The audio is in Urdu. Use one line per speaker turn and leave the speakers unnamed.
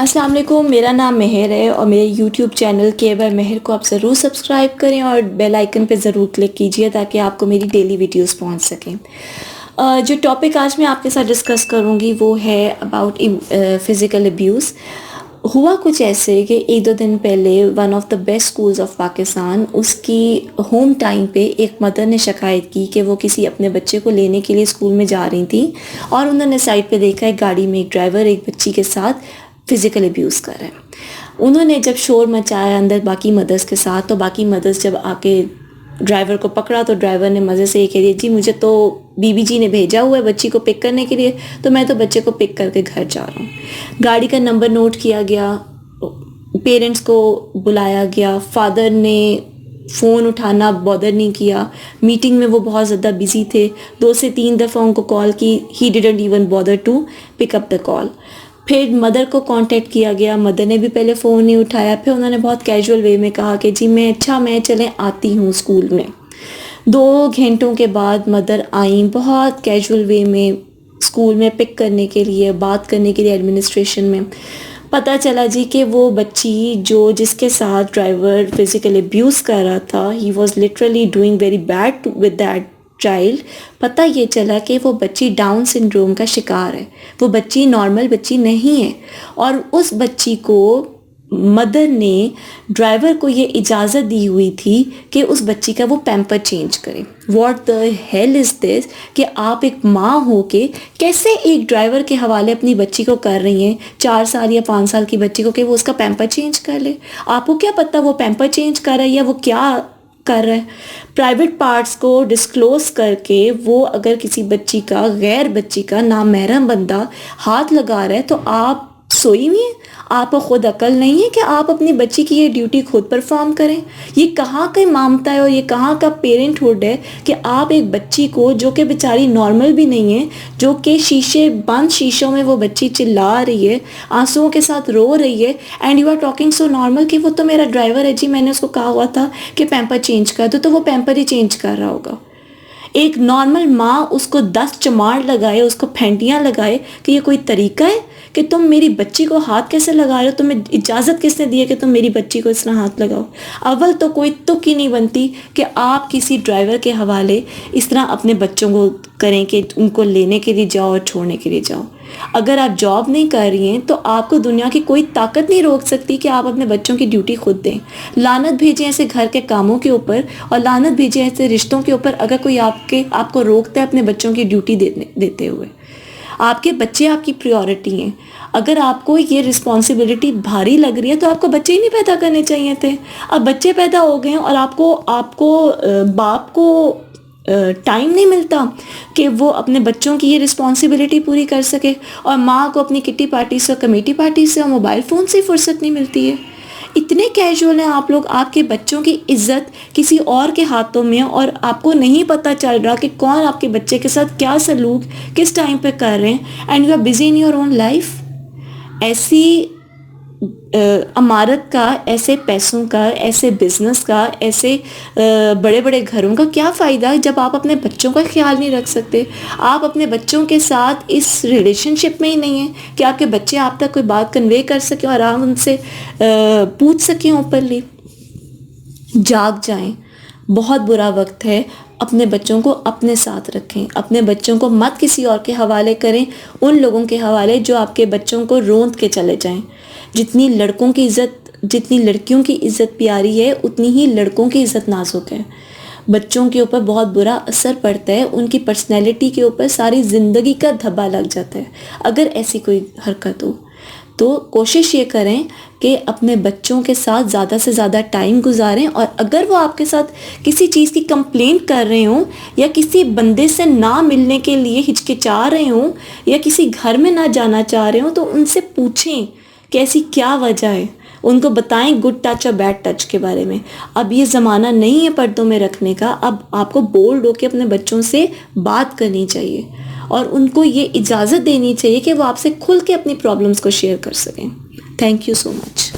السلام علیکم، میرا نام مہر ہے اور میرے یوٹیوب چینل کے بار مہر کو آپ ضرور سبسکرائب کریں اور بیل آئکن پہ ضرور کلک کیجیے تاکہ آپ کو میری ڈیلی ویڈیوز پہنچ سکیں. جو ٹاپک آج میں آپ کے ساتھ ڈسکس کروں گی وہ ہے اباؤٹ فزیکل ابیوز. ہوا کچھ ایسے کہ ایک دو دن پہلے one of the best schools of Pakistan, اس کی ہوم ٹائم پہ ایک مدر نے شکایت کی کہ وہ کسی اپنے بچے کو لینے کے لیے اسکول میں جا رہی تھیں اور انہوں نے سائڈ پہ دیکھا ایک گاڑی میں ایک ڈرائیور ایک بچی کے ساتھ فزیکل ابیوز کر رہے ہیں. انہوں نے جب شور مچایا اندر باقی مدرس کے ساتھ، تو باقی مدرس جب آ کے ڈرائیور کو پکڑا تو ڈرائیور نے مزے سے یہ کہہ دیا، جی مجھے تو بی بی جی نے بھیجا ہوا ہے بچی کو پک کرنے کے لیے، تو میں تو بچے کو پک کر کے گھر جا رہا ہوں. گاڑی کا نمبر نوٹ کیا گیا، پیرنٹس کو بلایا گیا، فادر نے فون اٹھانا بادر نہیں کیا. میٹنگ میں وہ بہت زیادہ بزی تھے، 2 سے 3 دفعہ ان کو کال کی، he didn't even bother to pick up the call. پھر مدر کو کانٹیکٹ کیا گیا، مدر نے بھی پہلے فون نہیں اٹھایا. پھر انہوں نے بہت کیجول وے میں کہا کہ جی میں چلیں آتی ہوں اسکول میں. 2 گھنٹوں کے بعد مدر آئیں بہت کیجول وے میں اسکول میں پک کرنے کے لیے، بات کرنے کے لیے ایڈمنسٹریشن میں. پتہ چلا جی کہ وہ بچی جس کے ساتھ ڈرائیور فزیکل ابیوز کر رہا تھا، he was literally doing very bad with that child. پتہ یہ چلا کہ وہ بچی ڈاؤن سنڈروم کا شکار ہے، وہ بچی نارمل بچی نہیں ہے. اور اس بچی کو مدر نے ڈرائیور کو یہ اجازت دی ہوئی تھی کہ اس بچی کا وہ پیمپر چینج کرے. واٹ دا ہیل از دس کہ آپ ایک ماں ہو کے کیسے ایک ڈرائیور کے حوالے اپنی بچی کو کر رہی ہیں، 4 سال یا 5 سال کی بچی کو، کہ وہ اس کا پیمپر چینج کر لے. آپ کو کیا پتہ وہ پیمپر چینج کر رہا ہے یا وہ کیا کر رہا ہے. پرائیویٹ پارٹس کو ڈسکلوز کر کے وہ اگر کسی بچی کا، غیر بچی کا نامحرم بندہ ہاتھ لگا رہا ہے تو آپ سوئی ہوئی ہیں؟ آپ کو خود عقل نہیں ہے کہ آپ اپنی بچی کی یہ ڈیوٹی خود پرفارم کریں؟ یہ کہاں کا مامتا ہے اور یہ کہاں کا پیرنٹ ہوڈ ہے کہ آپ ایک بچی کو جو کہ بیچاری نارمل بھی نہیں ہے، جو کہ بند شیشوں میں وہ بچی چلا رہی ہے، آنسوؤں کے ساتھ رو رہی ہے، and you are talking so normal کہ وہ تو میرا ڈرائیور ہے، جی میں نے اس کو کہا ہوا تھا کہ پیمپر چینج کر دو، تو وہ پیمپر ہی چینج کر رہا ہوگا. ایک نارمل ماں اس کو 10 چماڑ لگائے، اس کو پھینٹیاں لگائے کہ یہ کوئی طریقہ ہے کہ تم میری بچی کو ہاتھ کیسے لگا رہے ہو؟ تمہیں اجازت کس نے دی ہے کہ تم میری بچی کو اس طرح ہاتھ لگاؤ؟ اول تو کوئی تک ہی نہیں بنتی کہ آپ کسی ڈرائیور کے حوالے اس طرح اپنے بچوں کو کریں کہ ان کو لینے کے لیے جاؤ اور چھوڑنے کے لیے جاؤ. اگر آپ جاب نہیں کر رہی ہیں تو آپ کو دنیا کی کوئی طاقت نہیں روک سکتی کہ آپ اپنے بچوں کی ڈیوٹی خود دیں. لعنت بھیجیں ایسے گھر کے کاموں کے اوپر اور لعنت بھیجیں ایسے رشتوں کے اوپر اگر کوئی آپ کو روکتا ہے اپنے بچوں کی ڈیوٹی دیتے ہوئے. آپ کے بچے آپ کی پریورٹی ہیں. اگر آپ کو یہ رسپانسبلٹی بھاری لگ رہی ہے تو آپ کو بچے ہی نہیں پیدا کرنے چاہیے تھے. اب بچے پیدا ہو گئے ہیں اور آپ کو باپ کو ٹائم نہیں ملتا کہ وہ اپنے بچوں کی یہ رسپانسبلٹی پوری کر سکے، اور ماں کو اپنی کٹی پارٹی سے، کمیٹی پارٹی سے اور موبائل فون سے فرصت نہیں ملتی ہے. اتنے کیجول ہیں آپ لوگ. آپ کے بچوں کی عزت کسی اور کے ہاتھوں میں، اور آپ کو نہیں پتہ چل رہا کہ کون آپ کے بچے کے ساتھ کیا سلوک کس ٹائم پہ کر رہے ہیں، and you are busy in your own life. ایسی عمارت کا، ایسے پیسوں کا، ایسے بزنس کا، ایسے بڑے بڑے گھروں کا کیا فائدہ ہے جب آپ اپنے بچوں کا خیال نہیں رکھ سکتے؟ آپ اپنے بچوں کے ساتھ اس ریلیشن شپ میں ہی نہیں ہیں کہ آپ کے بچے آپ تک کوئی بات کنوے کر سکیں اور آپ ان سے پوچھ سکیں اوپرلی. جاگ جائیں، بہت برا وقت ہے. اپنے بچوں کو اپنے ساتھ رکھیں، اپنے بچوں کو مت کسی اور کے حوالے کریں، ان لوگوں کے حوالے جو آپ کے بچوں کو روند کے چلے جائیں. جتنی لڑکیوں کی عزت پیاری ہے اتنی ہی لڑکوں کی عزت نازک ہے. بچوں کے اوپر بہت برا اثر پڑتا ہے، ان کی پرسنالٹی کے اوپر ساری زندگی کا دھبا لگ جاتا ہے اگر ایسی کوئی حرکت ہو. تو کوشش یہ کریں کہ اپنے بچوں کے ساتھ زیادہ سے زیادہ ٹائم گزاریں، اور اگر وہ آپ کے ساتھ کسی چیز کی کمپلینٹ کر رہے ہوں یا کسی بندے سے نہ ملنے کے لیے ہچکچا رہے ہوں یا کسی گھر میں نہ جانا چاہ رہے ہوں تو ان سے پوچھیں کہ ایسی کیا وجہ ہے. ان کو بتائیں گڈ ٹچ اور بیڈ ٹچ کے بارے میں. اب یہ زمانہ نہیں ہے پردوں میں رکھنے کا. اب آپ کو بولڈ ہو کے اپنے بچوں سے بات کرنی چاہیے اور ان کو یہ اجازت دینی چاہیے کہ وہ آپ سے کھل کے اپنی پرابلمس کو شیئر کر سکیں. Thank you so much.